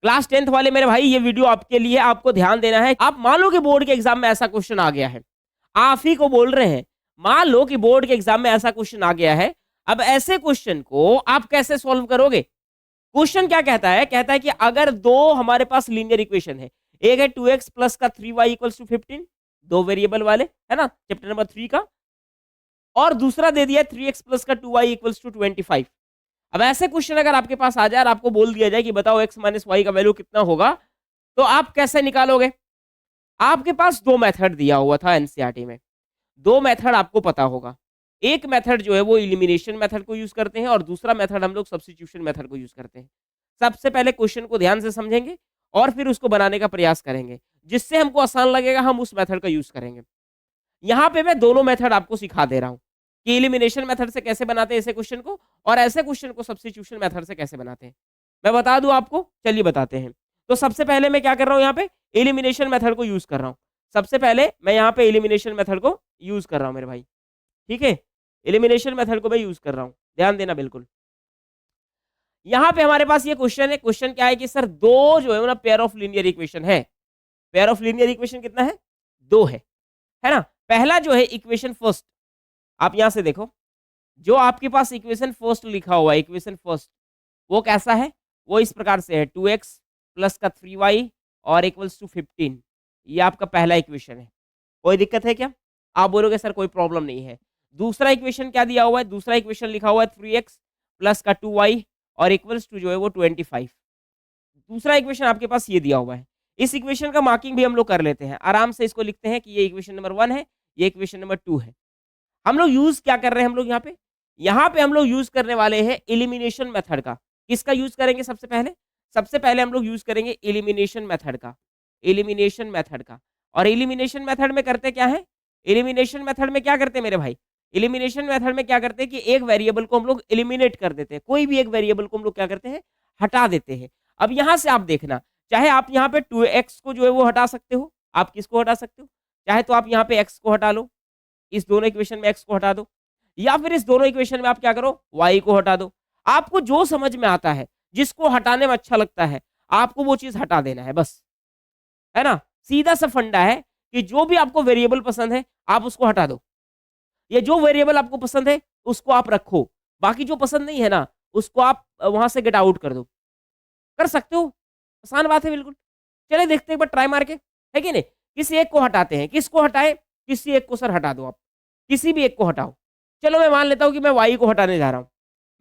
Class 10th वाले मेरे भाई, ये वीडियो आपके लिए, आपको ध्यान देना है। आप मान लो कि बोर्ड के एग्जाम में ऐसा क्वेश्चन आ गया है, आप ही को बोल रहे हैं, मान लो कि बोर्ड के एग्जाम में ऐसा क्वेश्चन आ गया है, अब ऐसे क्वेश्चन को आप कैसे सॉल्व करोगे? क्वेश्चन क्या कहता है? कहता है कि अगर दो हमारे पास लीनियर इक्वेशन है, एक है 2x प्लस का 3y इक्वल्स टू 15, दो वेरिएबल वाले, है ना, चैप्टर नंबर 3 का, और दूसरा दे दिया 3x प्लस का 2y इक्वल्स टू 25। अब ऐसे क्वेश्चन अगर आपके पास आ जाए और आपको बोल दिया जाए कि बताओ x माइनस वाई का वैल्यू कितना होगा, तो आप कैसे निकालोगे? आपके पास दो मेथड दिया हुआ था एनसीईआरटी में, दो मेथड आपको पता होगा। एक मेथड जो है वो इलिमिनेशन मेथड को यूज करते हैं और दूसरा मेथड हम लोग सब्स्टिट्यूशन मेथड को यूज करते हैं। सबसे पहले क्वेश्चन को ध्यान से समझेंगे और फिर उसको बनाने का प्रयास करेंगे, जिससे हमको आसान लगेगा हम उस मेथड का यूज करेंगे। यहाँ पे मैं दोनों मेथड आपको सिखा दे रहा हूँ कि इलिमिनेशन मेथड से कैसे बनाते हैं ऐसे क्वेश्चन को, और ऐसे क्वेश्चन को सब्स्टिट्यूशन मेथड से कैसे बनाते हैं। मैं बता दूं आपको, चलिए बताते हैं। तो सबसे पहले मैं क्या कर रहा हूँ, यहाँ पे एलिमिनेशन मेथड को यूज कर रहा हूँ। सबसे पहले मैं यहाँ पे एलिमिनेशन मेथड को यूज कर रहा हूँ मेरे भाई, ठीक है। एलिमिनेशन मेथड को मैं यूज कर रहा हूँ, ध्यान देना बिल्कुल। यहाँ पे हमारे पास ये क्वेश्चन है, क्वेश्चन क्या है कि सर दो जो है ना पेयर ऑफ लीनियर इक्वेशन है। पेयर ऑफ लीनियर इक्वेशन कितना है? दो है ना। पहला जो है इक्वेशन फर्स्ट, आप यहां से देखो, जो आपके पास इक्वेशन फर्स्ट लिखा हुआ है, इक्वेशन फर्स्ट, वो कैसा है? वो इस प्रकार से है, 2x प्लस का 3y और इक्वल्स टू 15। ये आपका पहला इक्वेशन है। कोई दिक्कत है क्या? आप बोलोगे सर कोई प्रॉब्लम नहीं है। दूसरा इक्वेशन क्या दिया हुआ है? दूसरा इक्वेशन लिखा हुआ है 3x प्लस का 2y और इक्वल्स टू जो है वो 25। दूसरा इक्वेशन आपके पास ये दिया हुआ है। इस इक्वेशन का मार्किंग भी हम लोग कर लेते हैं, आराम से इसको लिखते हैं कि ये इक्वेशन नंबर 1 है, ये इक्वेशन नंबर 2 है। हम लोग यूज क्या कर रहे हैं हम लोग यहाँ पे हम लोग यूज करने वाले हैं एलिमिनेशन मेथड का। किसका यूज करेंगे सबसे पहले? सबसे पहले हम लोग यूज करेंगे एलिमिनेशन मेथड का, एलिमिनेशन मेथड का। और एलिमिनेशन मेथड में करते क्या है? एलिमिनेशन मेथड में क्या करते हैं मेरे भाई? एलिमिनेशन मेथड में क्या करते हैं कि एक वेरिएबल को हम लोग एलिमिनेट कर देते हैं, कोई भी एक वेरिएबल को हम लोग क्या करते हैं? हटा देते हैं। अब यहाँ से आप देखना, चाहे आप यहाँ पे 2x को जो है वो हटा सकते हो, आप किसको हटा सकते हो? चाहे तो आप यहाँ पे x को हटा लो, इस दोनों इक्वेशन में x को हटा दो, या फिर इस दोनों इक्वेशन में आप क्या करो? y को हटा दो। आपको जो समझ में आता है, जिसको हटाने में अच्छा लगता है, आपको वो चीज हटा देना है बस, है ना। सीधा सा फंडा है कि जो भी आपको वेरिएबल पसंद है आप उसको हटा दो, या जो वेरिएबल आपको पसंद है उसको आप रखो, बाकी जो पसंद नहीं है ना उसको आप वहां से गेट आउट कर दो। कर सकते हो, आसान बात है बिल्कुल। चले देखते हैं एक बार ट्राई मार के, है कि नहीं। किसी एक को हटाते हैं, किसको हटाए? किसी एक को सर हटा दो आप, किसी भी एक को हटाओ। चलो मैं मान लेता हूँ कि मैं वाई को हटाने जा रहा हूँ,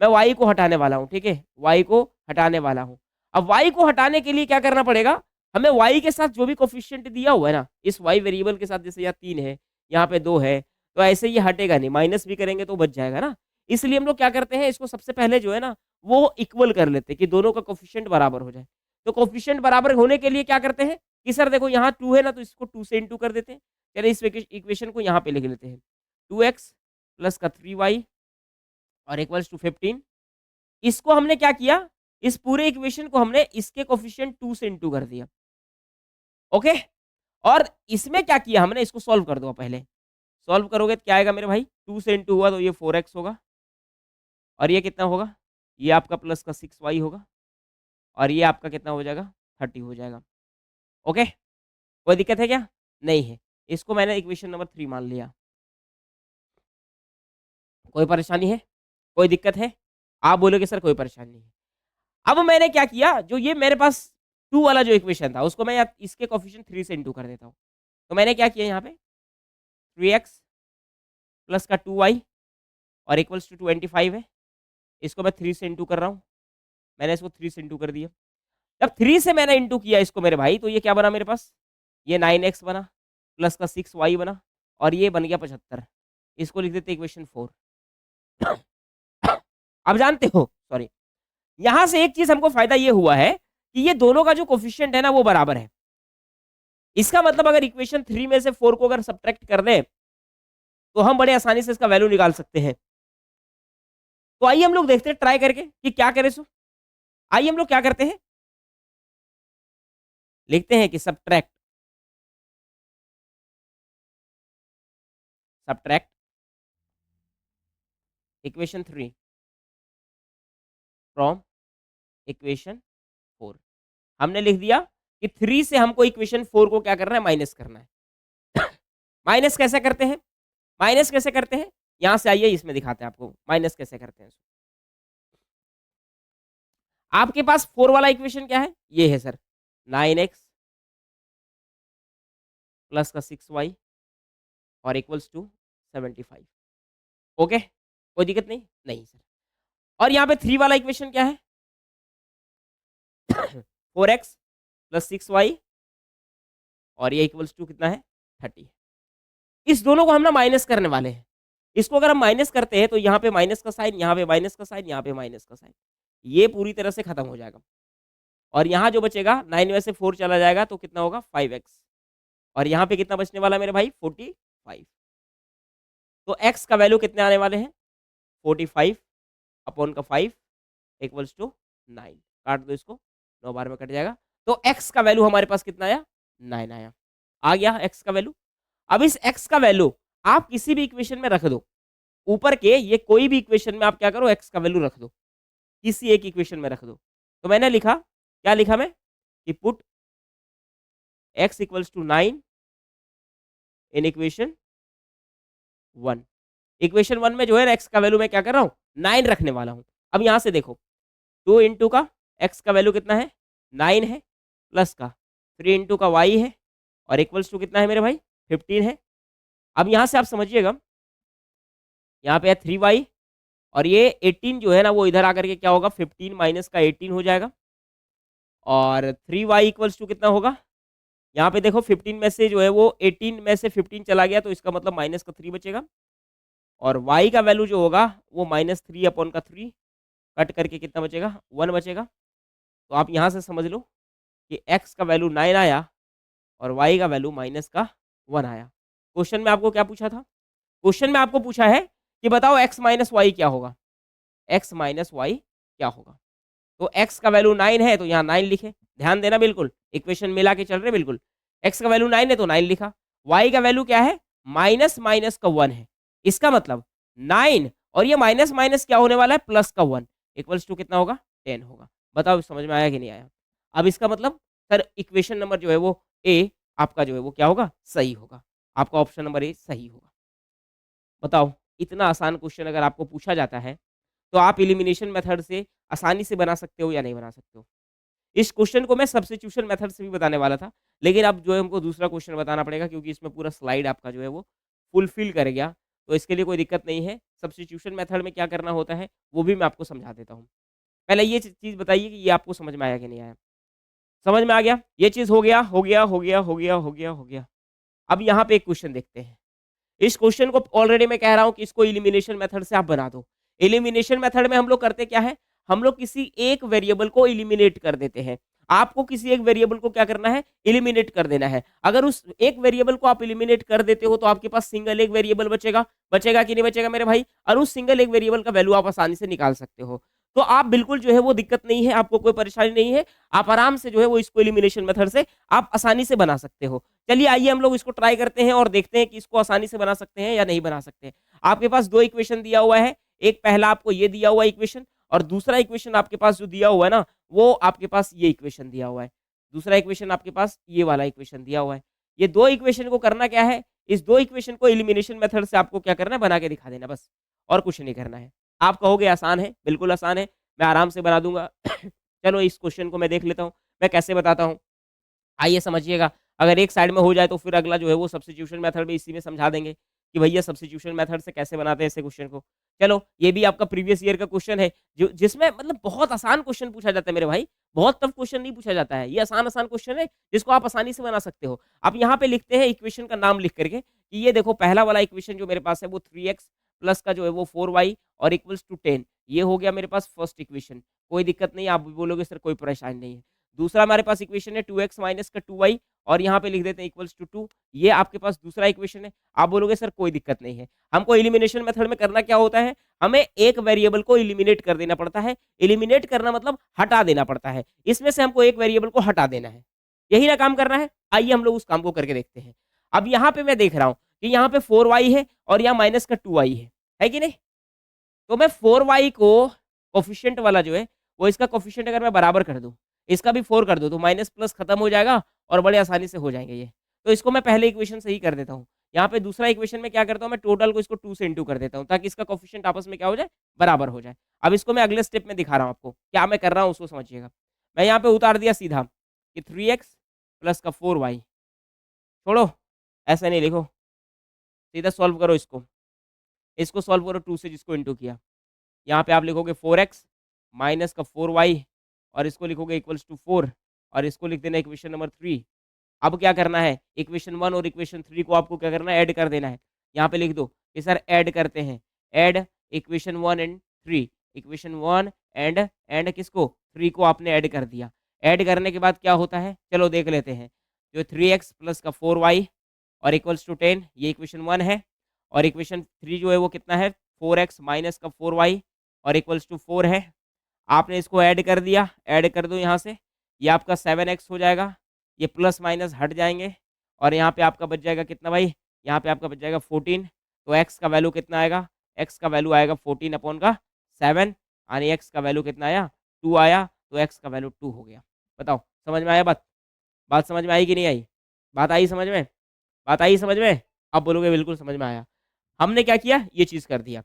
मैं वाई को हटाने वाला हूँ, ठीक है, वाई को हटाने वाला हूँ। अब वाई को हटाने के लिए क्या करना पड़ेगा? हमें वाई के साथ जो भी कोफिशिएंट दिया हुआ है ना, इस वाई वेरिएबल के साथ, जैसे यहाँ 3 है, यहाँ पे 2 है, तो ऐसे ये हटेगा नहीं, माइनस भी करेंगे तो बच जाएगा ना। इसलिए हम लोग क्या करते हैं, इसको सबसे पहले जो है ना वो इक्वल कर लेते हैं कि दोनों का कोफिशिएंट बराबर हो जाए। तो कोफिशिएंट बराबर होने के लिए क्या करते हैं कि सर देखो यहाँ 2 है ना, तो इसको 2 से इंटू कर देते हैं। चलिए इस इक्वेशन को यहाँ पे लिख लेते हैं, 2x प्लस का 3y और इक्वल्स टू 15। इसको हमने क्या किया? इस पूरे इक्वेशन को हमने इसके कोफिशिएंट 2 से इंटू कर दिया, ओके। और इसमें क्या किया हमने? इसको सॉल्व कर दो पहले। सॉल्व करोगे तो क्या आएगा मेरे भाई? 2 से इंटू हुआ तो ये 4x होगा, और ये कितना होगा? ये आपका प्लस का 6y होगा, और ये आपका कितना हो जाएगा? 30 हो जाएगा, ओके। कोई दिक्कत है क्या? नहीं है। इसको मैंने इक्वेशन नंबर 3 मान लिया। कोई परेशानी है? कोई दिक्कत है? आप बोलोगे सर कोई परेशानी नहीं है। अब मैंने क्या किया, जो ये मेरे पास 2 वाला जो इक्वेशन था उसको मैं इसके कोफिशिएंट 3 से इंटू कर देता हूँ। तो मैंने क्या किया यहाँ पे, 3x प्लस का 2y और इक्वल्स टू 25 है, इसको मैं 3 से इंटू कर रहा हूँ। मैंने इसको 3 से इंटू कर दिया। जब 3 से मैंने इंटू किया इसको मेरे भाई, तो ये क्या बना मेरे पास? ये 9x बना, प्लस का 6y बना, और ये बन गया 75। इसको लिख देते इक्वेशन 4। अब जानते हो, सॉरी, यहाँ से एक चीज हमको फायदा ये हुआ है कि ये दोनों का जो कोफिशिएंट है ना वो बराबर है। इसका मतलब अगर इक्वेशन 3 में से 4 को अगर सब्ट्रैक्ट कर दें तो हम बड़े आसानी से इसका वैल्यू निकाल सकते हैं। तो आइए हम लोग देखते हैं ट्राई करके कि क्या करें। सो आइए हम लोग क्या करते हैं, लिखते हैं कि subtract, subtract equation 3 from equation 4। हमने लिख दिया कि 3 से हमको इक्वेशन 4 को क्या करना है, माइनस करना है। माइनस कैसे करते हैं, माइनस कैसे करते हैं, यहां से आइए इसमें दिखाते हैं आपको माइनस कैसे करते हैं। आपके पास 4 वाला इक्वेशन क्या है, ये है सर, 9x प्लस का 6y और इक्वल्स टू 75। ओके, कोई दिक्कत नहीं, नहीं सर। और यहाँ पे 3 वाला इक्वेशन क्या है, 4x प्लस 6y और ये इक्वल्स टू कितना है, 30। इस दोनों को हम ना माइनस करने वाले हैं। इसको अगर हम माइनस करते हैं तो यहाँ पे माइनस का साइन, यहाँ पे माइनस का साइन, यहाँ पे माइनस का साइन, ये पूरी तरह से खत्म हो जाएगा। और यहाँ जो बचेगा 9 में से 4 चला जाएगा तो कितना होगा, 5x। और यहाँ पे कितना बचने वाला मेरे भाई, 45। तो x का वैल्यू कितने आने वाले हैं, 45 अपॉन का 5 इक्वल्स टू 9। काट दो इसको, 9 बार में कट जाएगा। तो x का वैल्यू हमारे पास कितना आया, 9 आया। आ गया x का वैल्यू। अब इस x का वैल्यू आप किसी भी इक्वेशन में रख दो, ऊपर के ये कोई भी इक्वेशन में आप क्या करो, x का वैल्यू रख दो, किसी एक इक्वेशन में रख दो। तो मैंने लिखा, क्या लिखा मैं, कि put x equals to 9 in equation 1। Equation 1 में जो है ना x का वैल्यू मैं क्या कर रहा हूँ, 9 रखने वाला हूँ। अब यहाँ से देखो, 2 इंटू का x का वैल्यू कितना है, 9 है, प्लस का 3 इंटू का y है और इक्वल्स टू कितना है मेरे भाई, 15 है। अब यहाँ से आप समझिएगा, यहाँ पे है 3y और ये 18 जो है ना वो इधर आकर के क्या होगा, 15 माइनस का 18 हो जाएगा। और 3y इक्वल्स टू कितना होगा, यहाँ पे देखो 15 में से जो है वो 18 में से 15 चला गया तो इसका मतलब माइनस का 3 बचेगा। और y का वैल्यू जो होगा वो -3 अपॉन का 3 कट करके कितना बचेगा, 1 बचेगा। तो आप यहाँ से समझ लो कि x का वैल्यू 9 आया और y का वैल्यू माइनस का 1 आया। क्वेश्चन में आपको क्या पूछा था, क्वेश्चन में आपको पूछा है कि बताओ x माइनस वाई क्या होगा, x माइनस वाई क्या होगा। तो x का वैल्यू 9 है तो यहाँ 9 लिखे, ध्यान देना बिल्कुल, इक्वेशन मिला के चल रहे बिल्कुल। x का वैल्यू 9 है तो 9 लिखा, y का वैल्यू क्या है, माइनस माइनस का 1 है। इसका मतलब 9 और ये माइनस माइनस क्या होने वाला है, प्लस का 1 इक्वल्स टू कितना होगा, 10 होगा। बताओ समझ में आया कि नहीं आया। अब इसका मतलब सर इक्वेशन नंबर जो है वो ए आपका जो है वो क्या होगा, सही होगा। आपका ऑप्शन नंबर ए सही होगा। बताओ इतना आसान क्वेश्चन अगर आपको पूछा जाता है तो आप एलिमिनेशन मेथड से आसानी से बना सकते हो या नहीं बना सकते हो। इस क्वेश्चन को मैं सब्स्टिट्यूशन मेथड से भी बताने वाला था, लेकिन अब जो है हमको दूसरा क्वेश्चन बताना पड़ेगा क्योंकि इसमें पूरा स्लाइड आपका जो है वो फुलफिल कर गया। तो इसके लिए कोई दिक्कत नहीं है, सब्स्टिट्यूशन मेथड में क्या करना होता है वो भी मैं आपको समझा देता हूँ। पहले ये चीज़ बताइए कि ये आपको समझ में आया कि नहीं आया। समझ में आ गया, ये चीज़ हो गया, हो गया, हो गया, हो गया, हो गया, हो गया। अब यहाँ पे एक क्वेश्चन देखते हैं। इस क्वेश्चन को ऑलरेडी मैं कह रहा हूँ कि इसको एलिमिनेशन मेथड से आप बना दो। एलिमिनेशन मेथड में हम लोग करते क्या है, हम लोग किसी एक वेरिएबल को एलिमिनेट कर देते हैं। आपको किसी एक वेरिएबल को क्या करना है, एलिमिनेट कर देना है। अगर उस एक वेरिएबल को आप एलिमिनेट कर देते हो तो आपके पास सिंगल एक वेरिएबल बचेगा, बचेगा कि नहीं बचेगा मेरे भाई। और उस सिंगल एक वेरिएबल का वैल्यू आप आसानी से निकाल सकते हो। तो आप बिल्कुल जो है वो दिक्कत नहीं है, आपको कोई परेशानी नहीं है, आप आराम से जो है वो इसको एलिमिनेशन मेथड से आप आसानी से बना सकते हो। चलिए आइए हम लोग इसको ट्राई करते हैं और देखते हैं कि इसको आसानी से बना सकते हैं या नहीं बना सकते। आपके पास 2 इक्वेशन दिया हुआ है, एक पहला आपको ये दिया हुआ इक्वेशन और दूसरा इक्वेशन आपके पास जो दिया हुआ है ना वो आपके पास ये इक्वेशन दिया हुआ है। दूसरा इक्वेशन आपके पास ये वाला इक्वेशन दिया हुआ है। ये 2 इक्वेशन को करना क्या है, इस 2 इक्वेशन को एलिमिनेशन मेथड से आपको क्या करना है, बना के दिखा देना बस, और कुछ नहीं करना है। आप कहोगे आसान है, बिल्कुल आसान है, मैं आराम से बना दूंगा। चलो इस क्वेश्चन को मैं देख लेता हूँ, मैं कैसे बताता हूँ, आइए समझिएगा। अगर एक साइड में हो जाए तो फिर अगला जो है वो सब्स्टिट्यूशन मेथड में इसी में समझा देंगे कि भैया सब्स्टिट्यूशन मेथड से कैसे बनाते हैं ऐसे क्वेश्चन को। चलो ये भी आपका प्रीवियस ईयर का क्वेश्चन है जो जिसमें मतलब बहुत आसान क्वेश्चन पूछा जाता है मेरे भाई, बहुत टफ क्वेश्चन नहीं पूछा जाता है। ये आसान आसान क्वेश्चन है जिसको आप आसानी से बना सकते हो। आप यहाँ पे लिखते हैं इक्वेशन का नाम लिख करके कि ये देखो पहला वाला इक्वेशन जो मेरे पास है वो 3x प्लस का जो है वो 4y और इक्वल्स टू 10, ये हो गया मेरे पास फर्स्ट इक्वेशन। कोई दिक्कत नहीं, आप भी बोलोगे सर कोई परेशानी नहीं है। दूसरा हमारे पास इक्वेशन है 2x माइनस का 2y और यहाँ पे लिख देते हैं इक्वल्स टू 2, ये आपके पास दूसरा इक्वेशन है। आप बोलोगे सर कोई दिक्कत नहीं है। हमको एलिमिनेशन मेथड में करना क्या होता है, हमें एक वेरिएबल को एलिमिनेट कर देना पड़ता है। एलिमिनेट करना मतलब हटा देना पड़ता है, इसमें से हमको एक वेरिएबल को हटा देना है, यही ना काम करना है। आइए हम लोग उस काम को करके देखते हैं। अब यहाँ पे मैं देख रहा हूँ कि यहाँ पे 4y है और यहाँ माइनस का 2y है कि नहीं। तो मैं 4y को कोफिशिएंट वाला जो है वो इसका कोफिशिएंट अगर मैं बराबर कर दूं, इसका भी 4 कर दो तो माइनस प्लस खत्म हो जाएगा और बड़े आसानी से हो जाएंगे ये। तो इसको मैं पहले इक्वेशन से ही कर देता हूँ। यहाँ पे दूसरा इक्वेशन में क्या करता हूँ, मैं टोटल को इसको 2 से इंटू कर देता हूँ ताकि इसका कोफिशिएंट आपस में क्या हो जाए, बराबर हो जाए। अब इसको मैं अगले स्टेप में दिखा रहा हूँ आपको, क्या मैं कर रहा हूँ उसको समझिएगा। मैं यहाँ पे उतार दिया सीधा कि 3x प्लस का 4y, छोड़ो ऐसा नहीं लिखो, सीधा सॉल्व करो इसको। इसको सॉल्व करो 2 से जिसको इंटू किया। यहाँ पे आप लिखोगे 4x माइनस का 4y और इसको लिखोगे इक्वल्स टू 4 और इसको लिख देना इक्वेशन नंबर 3। अब क्या करना है, इक्वेशन 1 और इक्वेशन 3 को आपको क्या करना है, ऐड कर देना है। यहाँ पे लिख दो कि सर ऐड करते हैं, add equation 1 and 3, equation 1 and किसको, 3 को आपने ऐड कर दिया। ऐड करने के बाद क्या होता है, चलो देख लेते हैं। जो 3x प्लस का 4y और इक्वल्स टू 10, ये इक्वेशन 1 है और इक्वेशन 3 जो है वो कितना है, 4x माइनस का 4y और इक्वल्स टू 4 है। आपने इसको ऐड कर दिया, ऐड कर दो यहाँ से, ये आपका 7x हो जाएगा, ये प्लस माइनस हट जाएंगे और यहाँ पे आपका बच जाएगा कितना भाई, यहाँ पे आपका बच जाएगा 14। तो x का वैल्यू कितना आएगा, x का वैल्यू आएगा 14 अपॉन का 7 यानी x का वैल्यू कितना आया, 2 आया, तो x का वैल्यू 2 हो गया। बताओ समझ में आया बात, बात समझ में आई कि नहीं आई, बात आई समझ में, बात आई समझ में। अब बोलोगे बिल्कुल समझ में आया। हमने क्या किया, ये चीज़ कर दिया।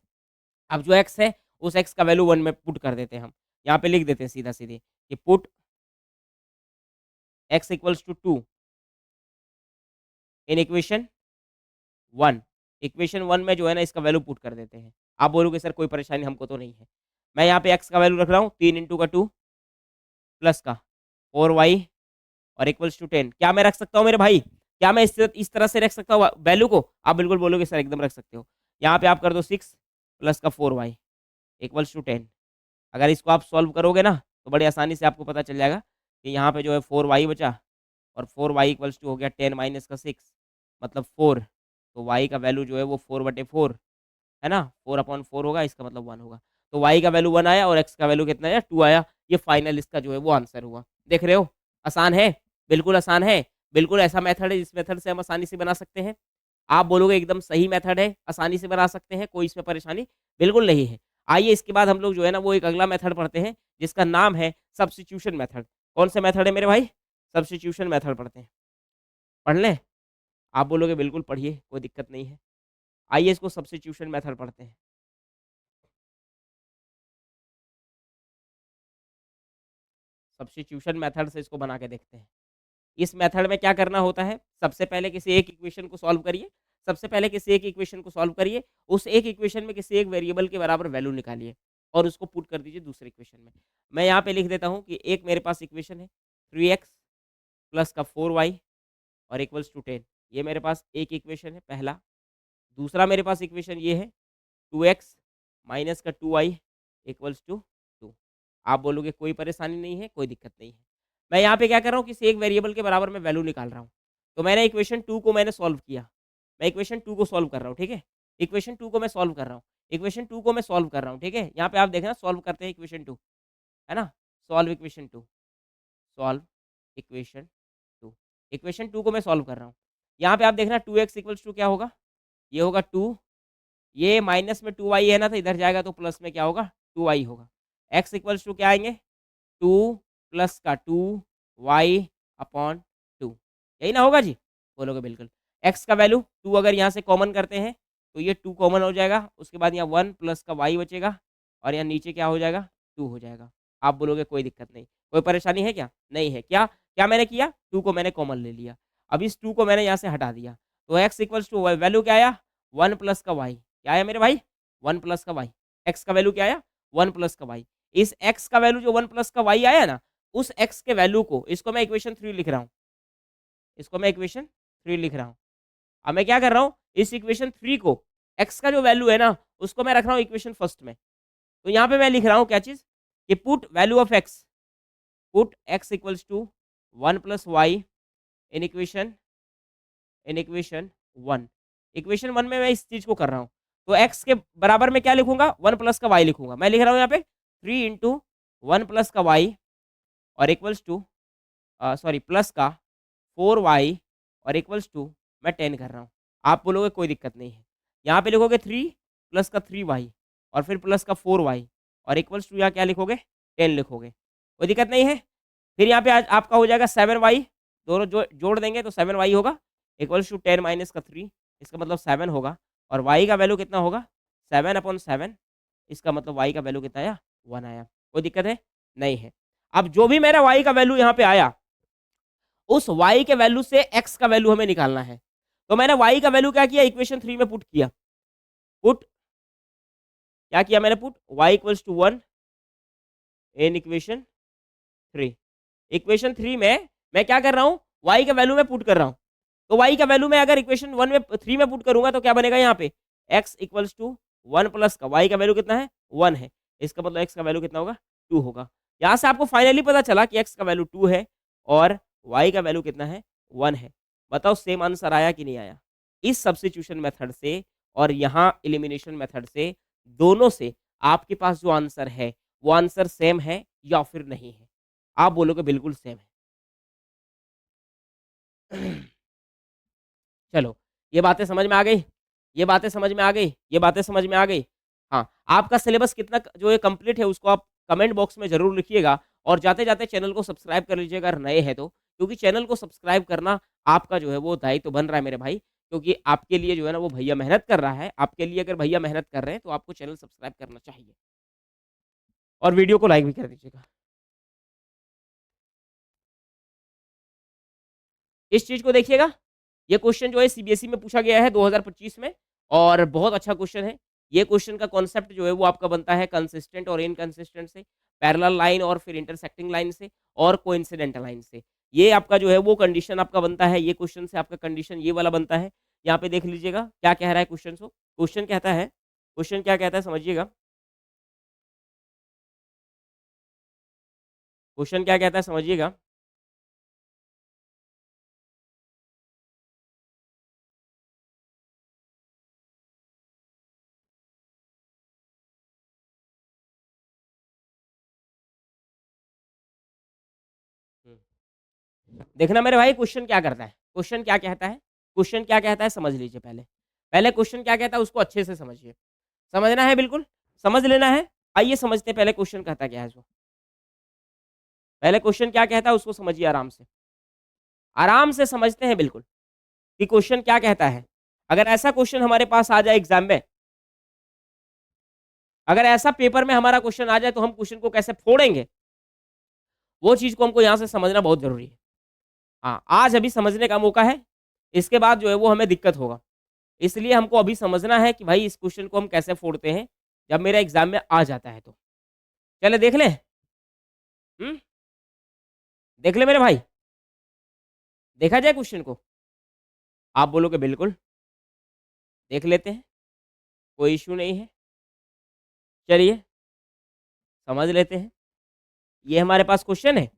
अब जो x है उस x का वैल्यू 1 में पुट कर देते हैं हम, यहाँ पे लिख देते हैं सीधा सीधे कि put x equals to 2 in equation 1। Equation 1 में जो है ना इसका वैल्यू पुट कर देते हैं। आप बोलोगे सर कोई परेशानी हमको तो नहीं है। मैं यहाँ पे x का वैल्यू रख रहा हूँ 3 इंटू का 2 प्लस का 4y और इक्वल्स टू 10। क्या मैं रख सकता हूँ मेरे भाई, क्या मैं इस तरह से रख सकता हूँ वैल्यू को, आप बिल्कुल बोलोगे सर एकदम रख सकते हो। यहाँ पे आप कर दो 6 प्लस का 4y इक्वल्स टू 10। अगर इसको आप सॉल्व करोगे ना तो बड़ी आसानी से आपको पता चल जाएगा कि यहाँ पे जो है 4y बचा और 4y इक्वल्स टू हो गया 10 माइनस का 6 मतलब 4। तो y का वैल्यू जो है वो 4/4 है ना, 4/4 होगा, इसका मतलब 1 होगा। तो y का वैल्यू 1 आया और x का वैल्यू कितना आया, 2 आया। ये फाइनल इसका जो है वो आंसर हुआ। देख रहे हो, आसान है, बिल्कुल आसान है। बिल्कुल ऐसा मेथड है जिस मेथड से हम आसानी से बना सकते हैं। आप बोलोगे एकदम सही मेथड है, आसानी से बना सकते हैं, कोई इसमें परेशानी बिल्कुल नहीं है। आइए इसके बाद हम लोग जो है ना वो एक अगला मेथड पढ़ते हैं जिसका नाम है सब्स्टिट्यूशन मेथड। कौन सा मेथड है मेरे भाई, सब्स्टिट्यूशन मेथड पढ़ते हैं। पढ़ लें, आप बोलोगे बिल्कुल पढ़िए, कोई दिक्कत नहीं है। आइए इसको सब्स्टिट्यूशन मेथड पढ़ते हैं। सब्स्टिट्यूशन मेथड से इसको बना के देखते हैं। इस मेथड में क्या करना होता है, सबसे पहले किसी एक इक्वेशन को सॉल्व करिए। सबसे पहले किसी एक इक्वेशन को सॉल्व करिए, उस एक इक्वेशन में किसी एक वेरिएबल के बराबर वैल्यू निकालिए और उसको पुट कर दीजिए दूसरे इक्वेशन में। मैं यहाँ पे लिख देता हूँ कि एक मेरे पास इक्वेशन है 3x प्लस का 4y और इक्वल्स टू 10। ये मेरे पास एक इक्वेशन है पहला। दूसरा मेरे पास इक्वेशन ये है 2x माइनस का 2y इक्वल्स टू 2। आप बोलोगे कोई परेशानी नहीं है, कोई दिक्कत नहीं है। मैं यहाँ पे क्या कर रहा हूँ, किसी एक वेरिएबल के बराबर में वैल्यू निकाल रहा हूँ। तो मैंने इक्वेशन 2 को मैंने सॉल्व किया। मैं इक्वेशन 2 को सॉल्व कर रहा हूँ, ठीक है? इक्वेशन 2 को मैं सॉल्व कर रहा हूँ। इक्वेशन 2 को मैं सॉल्व कर रहा हूँ, ठीक है? यहाँ पे आप देखना सॉल्व करते हैं इक्वेशन 2, है ना? Solve equation 2, solve equation 2। Equation 2 को मैं सॉल्व कर रहा हूँ। यहाँ पे आप देखना 2x इक्वल्स टू क्या होगा? ये होगा 2, ये माइनस में 2y है ना तो इधर जाएगा तो प्लस में क्या होगा? 2y होगा। x इक्वल्स टू क्या आएँगे? 2 प्लस का 2y अपॉन 2, यही ना होगा जी? बोलोगे बिल्कुल। x का वैल्यू 2 अगर यहाँ से कॉमन करते हैं तो ये 2 कॉमन हो जाएगा, उसके बाद यहाँ 1 प्लस का y बचेगा और यहाँ नीचे क्या हो जाएगा? 2 हो जाएगा। आप बोलोगे कोई दिक्कत नहीं, कोई परेशानी है क्या? नहीं है। क्या क्या मैंने किया? 2 को मैंने कॉमन ले लिया। अब इस 2 को मैंने यहाँ से हटा दिया तो x इक्वल्स टू वैल्यू क्या आया? 1 प्लस का y। क्या आया मेरे भाई? 1 प्लस का y। x का वैल्यू क्या आया? 1 प्लस का y। इस x का वैल्यू जो 1 प्लस का y आया ना, उस x के वैल्यू को, इसको मैं इक्वेशन 3 लिख रहा हूँ। इसको मैं इक्वेशन 3 लिख रहा हूँ। अब मैं क्या कर रहा हूँ, इस इक्वेशन 3 को, x का जो वैल्यू है ना, उसको मैं रख रहा हूँ इक्वेशन फर्स्ट में। तो यहाँ पे मैं लिख रहा हूँ क्या चीज़, कि put value of x, put x equals to 1 plus y in equation 1। Equation 1 में मैं इस चीज़ को कर रहा हूँ। तो x के बराबर में क्या लिखूँगा? 1 प्लस का y लिखूँगा। मैं लिख रहा हूँ यहाँ पे 3 इंटू 1 प्लस का y और इक्वल्स टू सॉरी प्लस का 4y और इक्वल्स टू मैं 10 कर रहा हूँ। आप बोलोगे कोई दिक्कत नहीं है। यहाँ पे लिखोगे 3 प्लस का 3y और फिर प्लस का 4y और इक्वल्स टू यहाँ क्या लिखोगे? 10 लिखोगे। कोई दिक्कत नहीं है? फिर यहाँ पे आज आपका हो जाएगा 7y, दोनों जोड़ देंगे तो 7y होगा इक्वल्स टू 10 माइनस का 3, इसका मतलब 7 होगा। और y का वैल्यू कितना होगा 7/7, इसका मतलब y का वैल्यू कितना आया 1 आया। कोई दिक्कत है नहीं है। अब जो भी मेरा y का वैल्यू यहाँ पे आया, उस y के वैल्यू से x का वैल्यू हमें निकालना है। तो मैंने y का वैल्यू क्या किया, इक्वेशन 3 में पुट किया। पुट क्या किया मैंने, put y equals to 1 in equation 3। Equation 3 में मैं क्या कर रहा हूँ, y का वैल्यू में पुट कर रहा हूँ। तो y का वैल्यू में अगर इक्वेशन 1 में 3 में पुट करूंगा तो क्या बनेगा यहाँ पे, x इक्वल्स टू 1 प्लस का y का वैल्यू कितना है 1 है, इसका मतलब x का वैल्यू कितना होगा 2 होगा। यहाँ से आपको फाइनली पता चला कि x का वैल्यू 2 है और y का वैल्यू कितना है 1 है। बताओ सेम आंसर आया कि नहीं आया। इस सब्स्टिट्यूशन मेथड से और यहाँ एलिमिनेशन मेथड से, दोनों से आपके पास जो आंसर है वो आंसर सेम है या फिर नहीं है। आप बोलोगे बिल्कुल सेम है। चलो, ये बातें समझ में आ गई, ये बातें समझ में आ गई, ये बातें समझ में आ गई। हाँ, आपका सिलेबस कितना जो है कंप्लीट है उसको आप कमेंट बॉक्स में ज़रूर लिखिएगा और जाते-जाते चैनल को सब्सक्राइब कर लीजिएगा अगर नए हैं तो। क्योंकि चैनल को सब्सक्राइब करना आपका जो है वो दायित्व बन रहा है मेरे भाई, क्योंकि आपके लिए जो है ना वो भैया मेहनत कर रहा है। आपके लिए अगर भैया मेहनत कर रहे हैं तो आपको चैनल सब्सक्राइब करना चाहिए और वीडियो को लाइक भी कर दीजिएगा। इस चीज़ को देखिएगा, ये क्वेश्चन जो है सीबीएसई में पूछा गया है 2025 में और बहुत अच्छा क्वेश्चन है। ये क्वेश्चन का कॉन्सेप्ट जो है वो आपका बनता है कंसिस्टेंट और इनकंसिस्टेंट से, पैरेलल लाइन और फिर इंटरसेक्टिंग लाइन से और कोइंसिडेंट लाइन से। ये आपका जो है वो कंडीशन आपका बनता है, ये क्वेश्चन से आपका कंडीशन ये वाला बनता है। यहाँ पे देख लीजिएगा क्या कह रहा है क्वेश्चन को। क्वेश्चन कहता है, क्वेश्चन क्या कहता है समझिएगा। क्वेश्चन क्या कहता है समझिएगा। देखना मेरे भाई क्वेश्चन क्या करता है, क्वेश्चन क्या कहता है, क्वेश्चन क्या कहता है समझ लीजिए पहले। पहले क्वेश्चन क्या कहता है उसको अच्छे से समझिए। समझना है बिल्कुल, समझ लेना है। आइए समझते हैं पहले क्वेश्चन कहता क्या है इसको। पहले क्वेश्चन क्या कहता है उसको समझिए आराम से। आराम से समझते हैं बिल्कुल कि क्वेश्चन क्या कहता है। अगर ऐसा क्वेश्चन हमारे पास आ जाए एग्जाम में, अगर ऐसा पेपर में हमारा क्वेश्चन आ जाए तो हम क्वेश्चन को कैसे फोड़ेंगे, वो चीज को हमको यहाँ से समझना बहुत जरूरी है। हाँ, आज अभी समझने का मौका है, इसके बाद जो है वो हमें दिक्कत होगा। इसलिए हमको अभी समझना है कि भाई इस क्वेश्चन को हम कैसे फोड़ते हैं जब मेरा एग्जाम में आ जाता है तो। चले देख लें। हम्म, देख ले मेरे भाई, देखा जाए क्वेश्चन को। आप बोलोगे बिल्कुल देख लेते हैं, कोई इश्यू नहीं है। चलिए समझ लेते हैं। ये हमारे पास क्वेश्चन है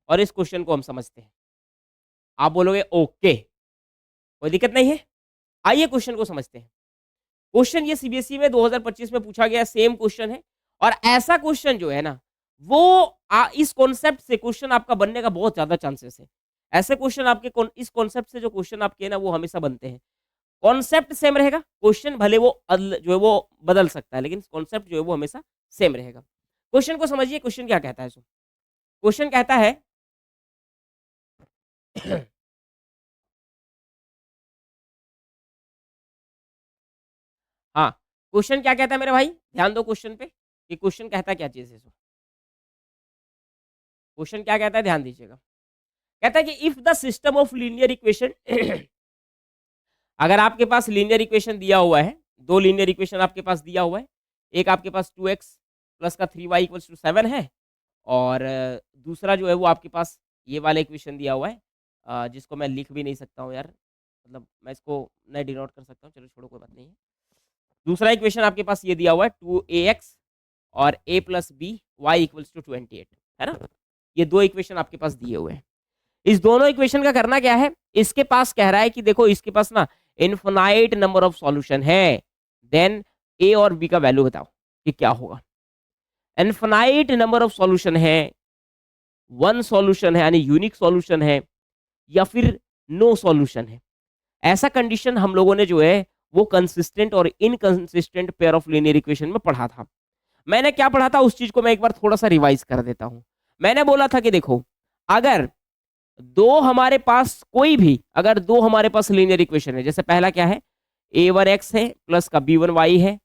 और इस क्वेश्चन को हम समझते हैं। आप बोलोगे ओके, कोई दिक्कत नहीं है। आइए क्वेश्चन को समझते हैं। क्वेश्चन ये सीबीएसई में 2025 में पूछा गया सेम क्वेश्चन है और ऐसा क्वेश्चन जो है ना वो इस कॉन्सेप्ट से क्वेश्चन आपका बनने का बहुत ज्यादा चांसेस है। ऐसे क्वेश्चन आपके इस कॉन्सेप्ट से जो क्वेश्चन आपके है ना वो हमेशा बनते हैं। कॉन्सेप्ट सेम रहेगा, क्वेश्चन भले वो जो है वो बदल सकता है लेकिन कॉन्सेप्ट जो है वो हमेशा सेम रहेगा। क्वेश्चन को समझिए, क्वेश्चन क्या कहता है। क्वेश्चन कहता है हाँ, क्वेश्चन क्या कहता है मेरे भाई, ध्यान दो क्वेश्चन पे कि क्वेश्चन कहता क्या चीज है। क्वेश्चन क्या कहता है ध्यान दीजिएगा। कहता है कि if the system of linear equation अगर आपके पास लीनियर इक्वेशन दिया हुआ है, दो लीनियर इक्वेशन आपके पास दिया हुआ है, एक आपके पास 2x प्लस का 3y इक्वल्स टू 7 है और दूसरा जो है वो आपके पास ये वाला इक्वेशन दिया हुआ है जिसको मैं लिख भी नहीं सकता हूँ यार, मतलब मैं इसको नहीं डिनोट कर सकता हूँ, चलो छोड़ो कोई बात नहीं है। दूसरा इक्वेशन आपके पास ये दिया हुआ है 2ax और a plus B Y equals to 28 है ना। ये दो इक्वेशन आपके पास दिए हुए हैं। इस दोनों इक्वेशन का करना क्या है, इसके पास कह रहा है कि देखो इसके पास ना इनफिनाइट नंबर ऑफ सॉल्यूशन है, देन ए और बी का वैल्यू बताओ कि क्या होगा। इनफिनाइट नंबर ऑफ सॉल्यूशन है, वन सॉल्यूशन है यानी यूनिक सॉल्यूशन है या फिर नो सॉल्यूशन है। ऐसा कंडीशन हम लोगों ने जो है वो कंसिस्टेंट और inconsistent pair of linear equation में पढ़ा था। मैंने क्या पढ़ा था उस चीज को मैं एक बार थोड़ा सा रिवाइज कर देता हूं। मैंने बोला था कि देखो अगर दो हमारे पास कोई भी, अगर दो हमारे पास लीनियर इक्वेशन है, जैसे पहला क्या है, a1x है प्लस का b1y है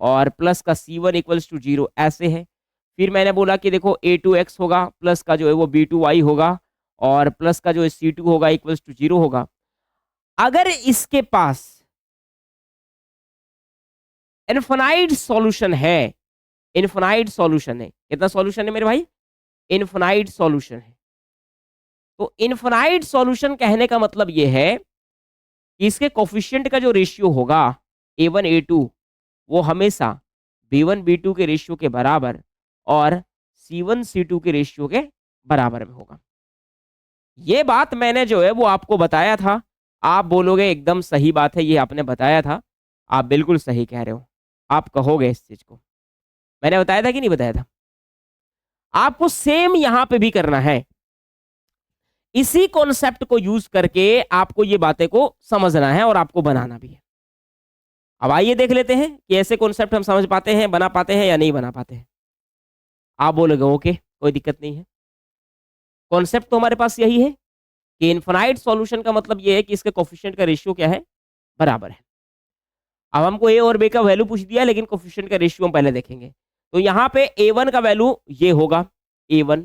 और प्लस का c1 इक्वल्स टू 0 ऐसे है। फिर मैंने बोला कि देखो a2x होगा प्लस का जो है वो b2y होगा और प्लस का जो है c2 होगा इक्वल्स टू 0 होगा। अगर इसके पास इनफाइनाइट सॉल्यूशन है, इनफाइनाइट सॉल्यूशन है, कितना सॉल्यूशन है मेरे भाई, इनफाइनाइट सॉल्यूशन है। तो इनफाइनाइट सॉल्यूशन कहने का मतलब ये है कि इसके कोफिशिएंट का जो रेशियो होगा a1 a2 वो हमेशा b1 b2 के रेशियो के बराबर और c1 c2 के रेशियो के बराबर में होगा। ये बात मैंने जो है वो आपको बताया था। आप बोलोगे एकदम सही बात है, ये आपने बताया था, आप बिल्कुल सही कह रहे हो, आप कहोगे इस चीज को। मैंने बताया था कि नहीं बताया था? आपको सेम यहां पे भी करना है। इसी कॉन्सेप्ट को यूज करके आपको ये बातें को समझना है और आपको बनाना भी है। अब आइए देख लेते हैं कि ऐसे कॉन्सेप्ट हम समझ पाते हैं, बना पाते हैं या नहीं बना पाते हैं। आप बोलोगे ओके कोई दिक्कत नहीं है। कॉन्सेप्ट तो हमारे पास यही है कि इनफाइनाइट सॉल्यूशन का मतलब ये है कि इसके कोफिशिएंट का रेशियो क्या है, बराबर है। अब हमको ए और बी का वैल्यू पूछ दिया, लेकिन कोफिशिएंट का रेशियो हम पहले देखेंगे। तो यहाँ पे a1 का वैल्यू ये होगा a1,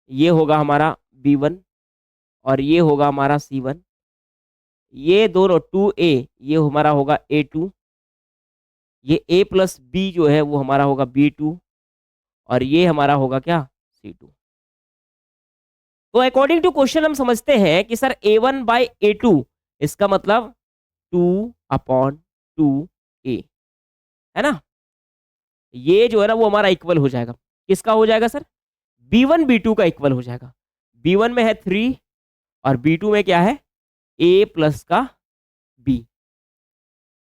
ये होगा हमारा b1 और ये होगा हमारा c1। ये दोनों 2a ये हमारा होगा a2, ये a प्लस b जो है वो हमारा होगा b2 और ये हमारा होगा क्या, c2। तो अकॉर्डिंग टू क्वेश्चन हम समझते हैं कि सर a1 बाई a2 इसका मतलब 2/2a है ना। ये जो है ना वो हमारा इक्वल हो जाएगा, किसका हो जाएगा सर, b1 b2 का इक्वल हो जाएगा। b1 में है 3 और b2 में क्या है, a प्लस का b।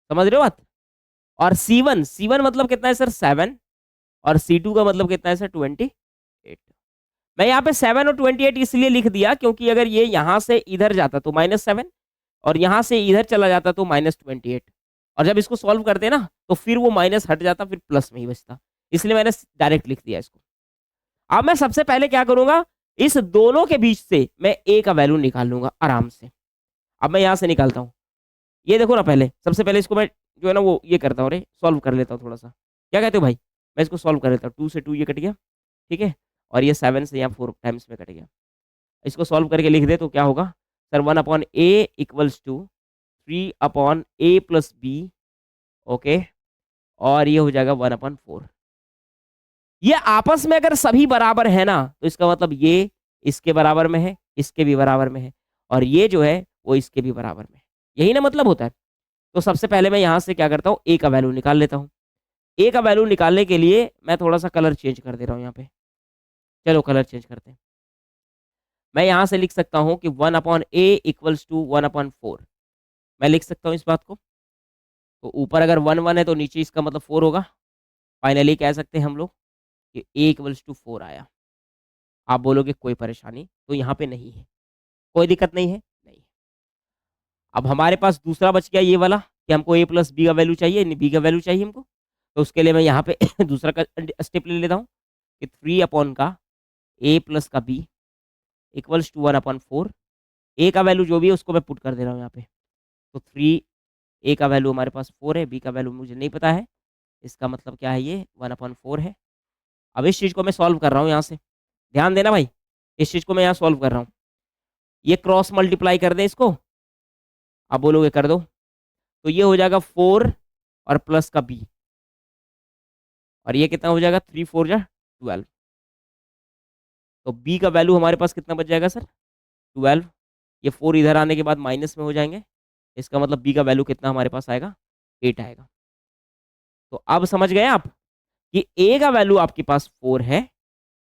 समझ रहे हो बात। और c1 मतलब कितना है सर, 7 और c2 का मतलब कितना है सर, 28। मैं यहाँ पे 7 और 28 इसलिए लिख दिया क्योंकि अगर ये यहाँ से इधर जाता तो -7 और यहाँ से इधर चला जाता तो -28 और जब इसको सॉल्व करते ना तो फिर वो माइनस हट जाता, फिर प्लस में ही बचता, इसलिए मैंने डायरेक्ट लिख दिया इसको। अब मैं सबसे पहले क्या करूंगा, इस दोनों के बीच से मैं a का वैल्यू निकाल लूंगा आराम से। अब मैं यहाँ से निकालता हूँ, ये देखो ना, पहले सबसे पहले इसको मैं जो है ना वो ये करता हूँ, अरे सॉल्व कर लेता हूँ थोड़ा सा, क्या कहते हो भाई, मैं इसको सॉल्व कर लेता हूँ। 2 से 2 ये कट गया, ठीक है, और ये 7 से यहाँ 4 टाइम्स में कट गया। इसको सॉल्व करके लिख दे तो क्या होगा sir, 1/a equals to 3/a प्लस b, ओके, और ये हो जाएगा 1/4। ये आपस में अगर सभी बराबर है ना तो इसका मतलब ये इसके बराबर में है, इसके भी बराबर में है, और ये जो है वो इसके भी बराबर में है। यही ना मतलब होता है। तो सबसे पहले मैं यहाँ से क्या करता हूँ, a का वैल्यू निकाल लेता हूँ। a का वैल्यू निकालने के लिए मैं थोड़ा सा कलर चेंज कर दे रहा हूँ यहाँ पे। चलो कलर चेंज करते हैं। मैं यहाँ से लिख सकता हूँ कि 1/a इक्वल्स टू 1/4। मैं लिख सकता हूँ इस बात को। तो ऊपर अगर 1 1 है तो नीचे इसका मतलब 4 होगा। फाइनली कह सकते हैं हम लोग कि a इक्वल्स टू 4 आया। आप बोलोगे कोई परेशानी तो यहाँ पे नहीं है, कोई दिक्कत नहीं है, नहीं। अब हमारे पास दूसरा बच गया ये वाला कि हमको a प्लस बी का वैल्यू चाहिए, b का वैल्यू चाहिए हमको। तो उसके लिए मैं यहाँ पे दूसरा का स्टेप ले लेता हूँ कि 3 अपॉन का a प्लस का b इक्वल्स टू 1/4। a का वैल्यू जो भी है उसको मैं पुट कर दे रहा हूँ यहाँ पे। तो 3 a का वैल्यू हमारे पास 4 है, b का वैल्यू मुझे नहीं पता है, इसका मतलब क्या है, ये 1/4 है। अब इस चीज़ को मैं सॉल्व कर रहा हूँ यहाँ से, ध्यान देना भाई, इस चीज़ को मैं यहाँ सॉल्व कर रहा हूँ। ये क्रॉस मल्टीप्लाई कर दें इसको, आप बोलोगे कर दो, तो ये हो जाएगा 4 और प्लस का b, और ये कितना हो जाएगा, 3 4 जा 12। तो b का वैल्यू हमारे पास कितना बच जाएगा सर, 12। ये 4 इधर आने के बाद माइनस में हो जाएंगे, इसका मतलब b का वैल्यू कितना हमारे पास आएगा, 8 आएगा। तो अब समझ गए आप कि a का वैल्यू आपके पास 4 है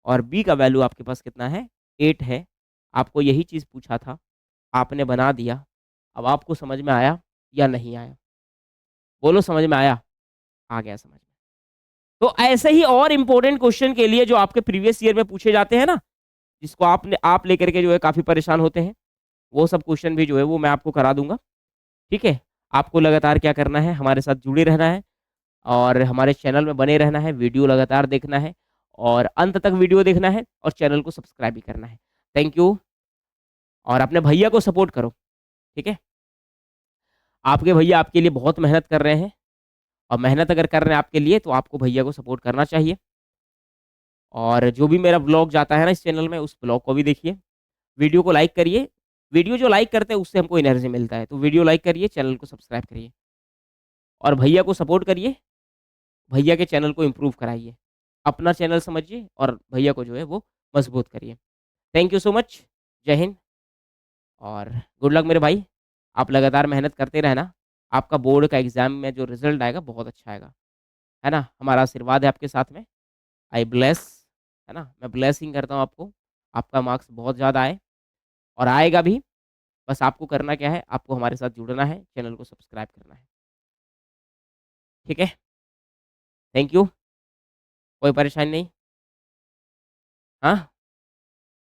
और b का वैल्यू आपके पास कितना है, 8 है। आपको यही चीज़ पूछा था, आपने बना दिया। अब आपको समझ में आया या नहीं आया, बोलो समझ में आया, आ गया समझ में। तो ऐसे ही और इम्पोर्टेंट क्वेश्चन के लिए जो आपके प्रीवियस ईयर में पूछे जाते हैं ना, जिसको आप लेकर के जो है काफ़ी परेशान होते हैं, वो सब क्वेश्चन भी जो है वो मैं आपको करा दूंगा। ठीक है, आपको लगातार क्या करना है, हमारे साथ जुड़े रहना है और हमारे चैनल में बने रहना है, वीडियो लगातार देखना है और अंत तक वीडियो देखना है और चैनल को सब्सक्राइब भी करना है। Thank you. और अपने भैया को सपोर्ट करो, ठीक है? आपके भैया आपके लिए बहुत मेहनत कर रहे हैं और मेहनत अगर कर रहे हैं आपके लिए तो आपको भैया को सपोर्ट करना चाहिए। और जो भी मेरा व्लॉग जाता है ना इस चैनल में, उस व्लॉग को भी देखिए। वीडियो को लाइक करिए। वीडियो जो लाइक करते हैं उससे हमको एनर्जी मिलता है। तो वीडियो लाइक करिए, चैनल को सब्सक्राइब करिए और भैया को सपोर्ट करिए। भैया के चैनल को इम्प्रूव कराइए। अपना चैनल समझिए और भैया को जो है वो मजबूत करिए। Thank you so much. जय हिंद और गुड लक मेरे भाई। आप लगातार मेहनत करते रहना। आपका बोर्ड का एग्ज़ाम में जो रिज़ल्ट आएगा बहुत अच्छा आएगा। है ना? हमारा आशीर्वाद है आपके साथ में। आई ब्लेस, है ना? मैं ब्लेसिंग करता हूँ आपको। आपका मार्क्स बहुत ज़्यादा आए और आएगा भी। बस आपको करना क्या है, आपको हमारे साथ जुड़ना है, चैनल को सब्सक्राइब करना है। ठीक है? Thank you. कोई परेशानी नहीं? हाँ?